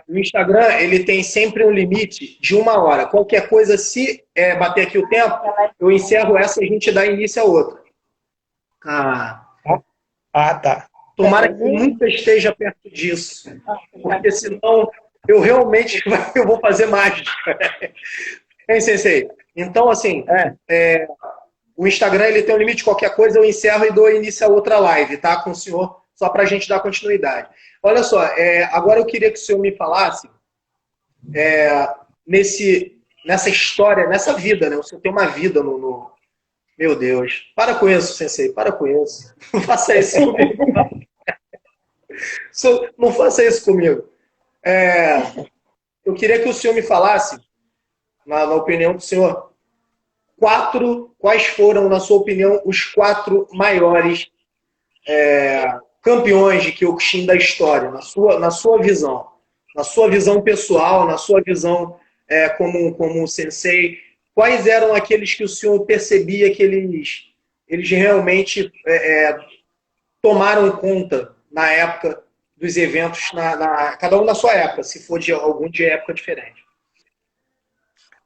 O Instagram, ele tem sempre um limite de 1 hora. Qualquer coisa, se bater aqui o tempo, eu encerro essa e a gente dá início a outra. Tá. Tomara que nunca esteja perto disso. Porque senão eu realmente eu vou fazer mágica. Hein, Sensei? Então, assim, o Instagram ele tem um limite de qualquer coisa, eu encerro e dou início a outra live, tá? Com o senhor, só para a gente dar continuidade. Olha só, agora eu queria que o senhor me falasse nessa história, nessa vida, né? O senhor tem uma vida no... Meu Deus. Para com isso, Sensei, para com isso. Não faça isso comigo. Não faça isso comigo. Eu queria que o senhor me falasse, na opinião do senhor, quais foram, na sua opinião, os 4 maiores campeões de Kyokushin da história, na sua visão pessoal, na sua visão como sensei. Quais eram aqueles que o senhor percebia que eles realmente tomaram conta na época dos eventos, cada um na sua época, se for algum de época diferente?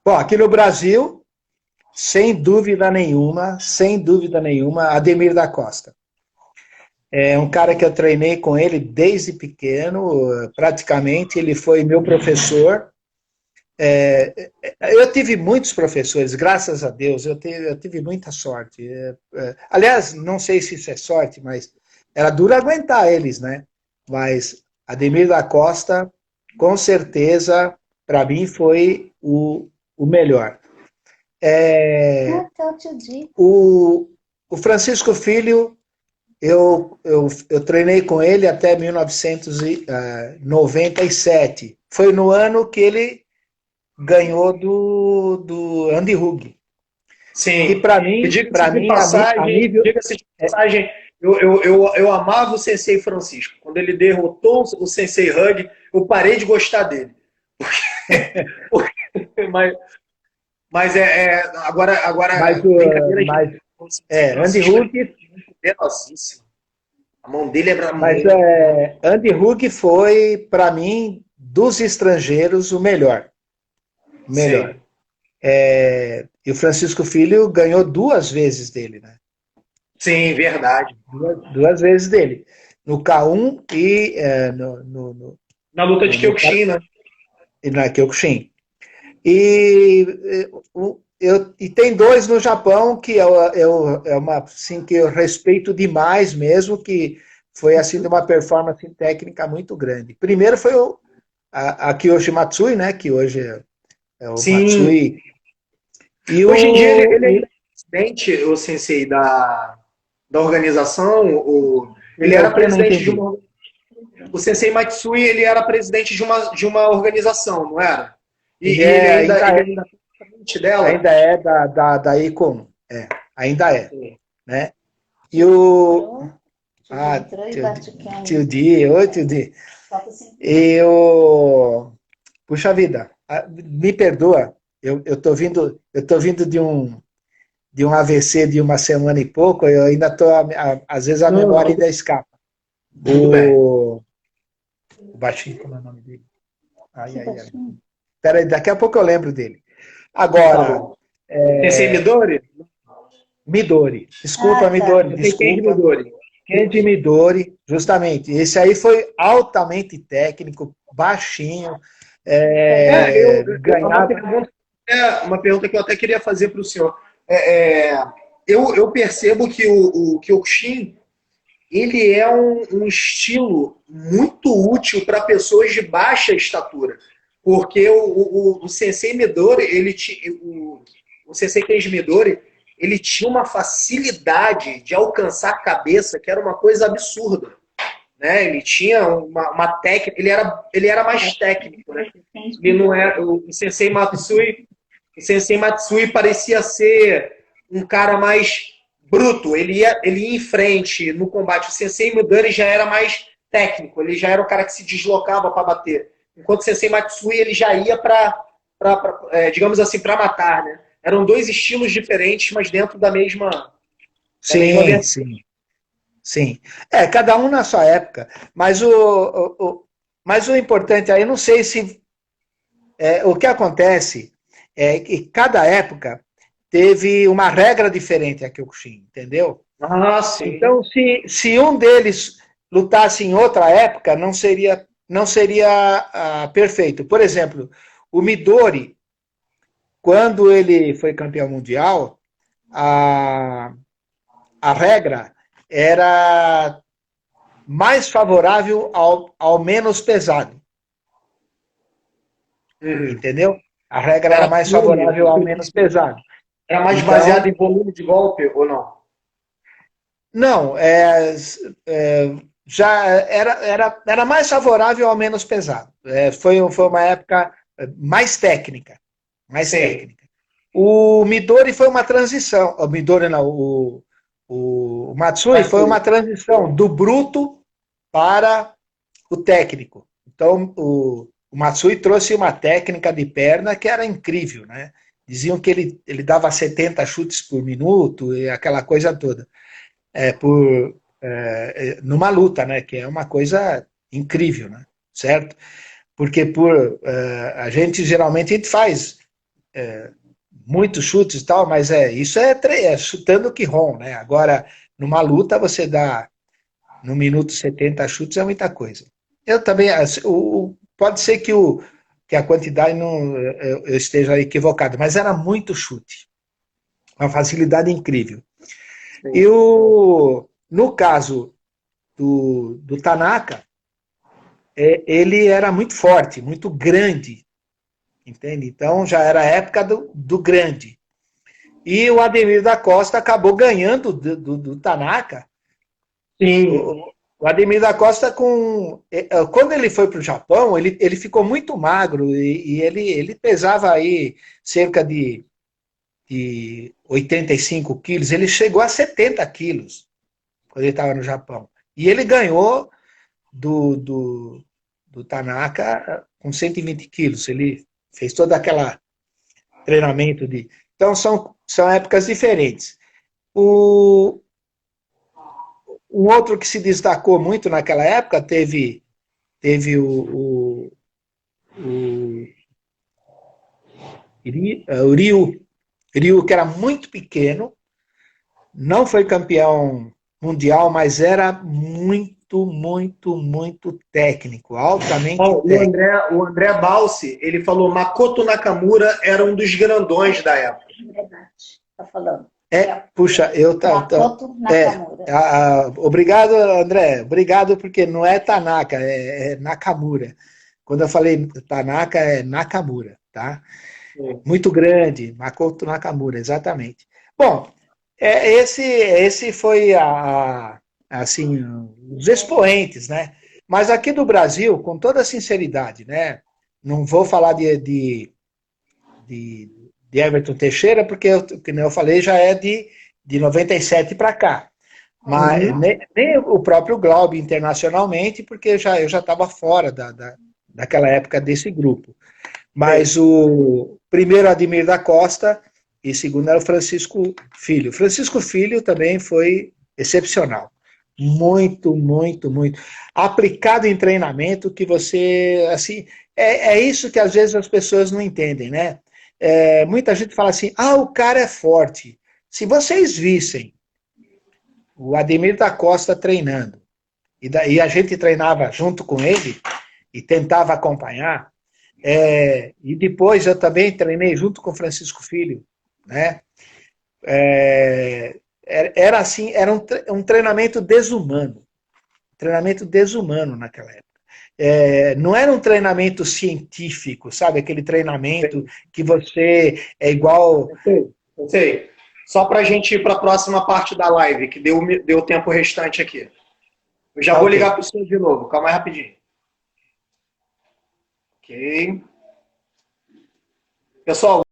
Bom, aqui no Brasil, sem dúvida nenhuma, Ademir da Costa. É um cara que eu treinei com ele desde pequeno, praticamente, ele foi meu professor. Eu tive muitos professores, graças a Deus, eu tive muita sorte. Aliás, não sei se isso é sorte, mas era duro aguentar eles, né? Mas Ademir da Costa, com certeza, para mim foi o melhor. O Francisco Filho, eu treinei com ele até 1997. Foi no ano que ele ganhou do Andy Hug. Sim. E para mim, diga-se de passagem, eu amava o Sensei Francisco. Quando ele derrotou o Sensei Hug, eu parei de gostar dele. Mas Andy Hug velocíssimo. A mão dele Mas Andy Hug foi, para mim, dos estrangeiros, o melhor. E o Francisco Filho ganhou 2 vezes dele, né? Sim, verdade. 2 vezes dele. No K1 e na luta de Kyokushin, né? E na Kyokushin. E tem 2 no Japão que assim, que eu respeito demais mesmo, que foi assim, de uma performance técnica muito grande. Primeiro foi a Kiyoshi Matsui, né? Que hoje é o Sim. Matsui. E hoje em dia ele é presidente, o Sensei, da organização. Ele era presidente de uma... O Sensei Matsui, ele era presidente de uma organização, não era? Ele ainda é dela? Ainda é da ICOM. Ainda é. Né? E o... Tio Di. Oi, Tio Di. E o... Puxa vida, me perdoa, eu tô vindo de um AVC de 1 semana e pouco, eu ainda tô, às vezes a memória ainda escapa. O baixinho, como é o nome dele? Peraí, daqui a pouco eu lembro dele. Agora... Sensei Midori? Midori. Desculpa, Midori. Kenji Midori, justamente. Esse aí foi altamente técnico, baixinho. Uma pergunta que eu até queria fazer para o senhor. eu percebo que o Kyokushin, ele é um estilo muito útil para pessoas de baixa estatura. Porque o Sensei Midori, o Sensei Kenji Midori, ele tinha uma facilidade de alcançar a cabeça que era uma coisa absurda. Né? Ele tinha uma técnica, ele era mais técnico. Né? Ele não é, o Sensei Matsui parecia ser um cara mais bruto, ele ia em frente no combate. O Sensei Midori já era mais técnico, ele já era o cara que se deslocava para bater. Enquanto o Sensei Matsui ele já ia para, digamos assim, para matar. Né? Eram dois estilos diferentes, mas dentro da mesma Sim, sim. Sim. Cada um na sua época. Mas o importante aí, não sei se. O que acontece é que cada época teve uma regra diferente a Kyokushin, entendeu? Ah, sim. Então, se um deles lutasse em outra época, não seria perfeito. Por exemplo, o Midori, quando ele foi campeão mundial, a regra era mais favorável ao menos pesado. Entendeu? A regra era mais favorável ao menos pesado. Era mais baseado em volume de golpe ou não? Não, já era mais favorável ao menos pesado. Foi uma época mais técnica. Mais Sim. técnica. O Midori foi uma transição. O Midori não, o Matsui foi uma transição do bruto para o técnico. Então, o Matsui trouxe uma técnica de perna que era incrível, né? Diziam que ele dava 70 chutes por minuto e aquela coisa toda. Numa luta, né? Que é uma coisa incrível, né? Certo? Porque a gente geralmente faz muitos chutes e tal, mas isso é chutando Kihon, né? Agora, numa luta, você dá no minuto 70 chutes é muita coisa. Eu também, pode ser que a quantidade não, eu esteja equivocado, mas era muito chute. Uma facilidade incrível. Sim. E no caso do Tanaka, ele era muito forte, muito grande, entende? Então já era a época do grande. E o Ademir da Costa acabou ganhando do Tanaka. Sim. O Ademir da Costa, quando ele foi para o Japão, ele ficou muito magro e ele pesava aí cerca de 85 quilos. Ele chegou a 70 quilos quando ele estava no Japão. E ele ganhou do Tanaka com 120 quilos. Ele fez todo aquele treinamento de. Então são épocas diferentes. Um outro que se destacou muito naquela época teve o Ryu, que era muito pequeno, não foi campeão mundial, mas era muito, muito, muito técnico, altamente técnico. O André Balsi, ele falou Makoto Nakamura era um dos grandões da época. Verdade, tá falando. Puxa, obrigado, André. Obrigado, porque não é Tanaka, é Nakamura. Quando eu falei Tanaka, é Nakamura, tá? Sim. Muito grande, Makoto Nakamura, exatamente. Bom, esse foi assim, os expoentes, né? Mas aqui do Brasil, com toda sinceridade, né? Não vou falar de Everton Teixeira, porque, como eu falei, já é de 97 para cá. Mas nem o próprio Glaube internacionalmente, porque eu já estava fora daquela época desse grupo. Mas o primeiro, Ademir da Costa, e segundo era o Francisco Filho. Francisco Filho também foi excepcional. Muito, muito, muito. Aplicado em treinamento, que você, assim, é isso que às vezes as pessoas não entendem, né? Muita gente fala assim, o cara é forte. Se vocês vissem o Ademir da Costa treinando, e a gente treinava junto com ele, e tentava acompanhar, e depois eu também treinei junto com o Francisco Filho, né? Era assim, era um treinamento desumano. Treinamento desumano naquela época. Não era um treinamento científico, sabe? Aquele treinamento que você é igual. Eu sei. Só para a gente ir para a próxima parte da live, que deu tempo restante aqui. Eu já vou ligar para o senhor de novo. Calma aí rapidinho. Ok. Pessoal,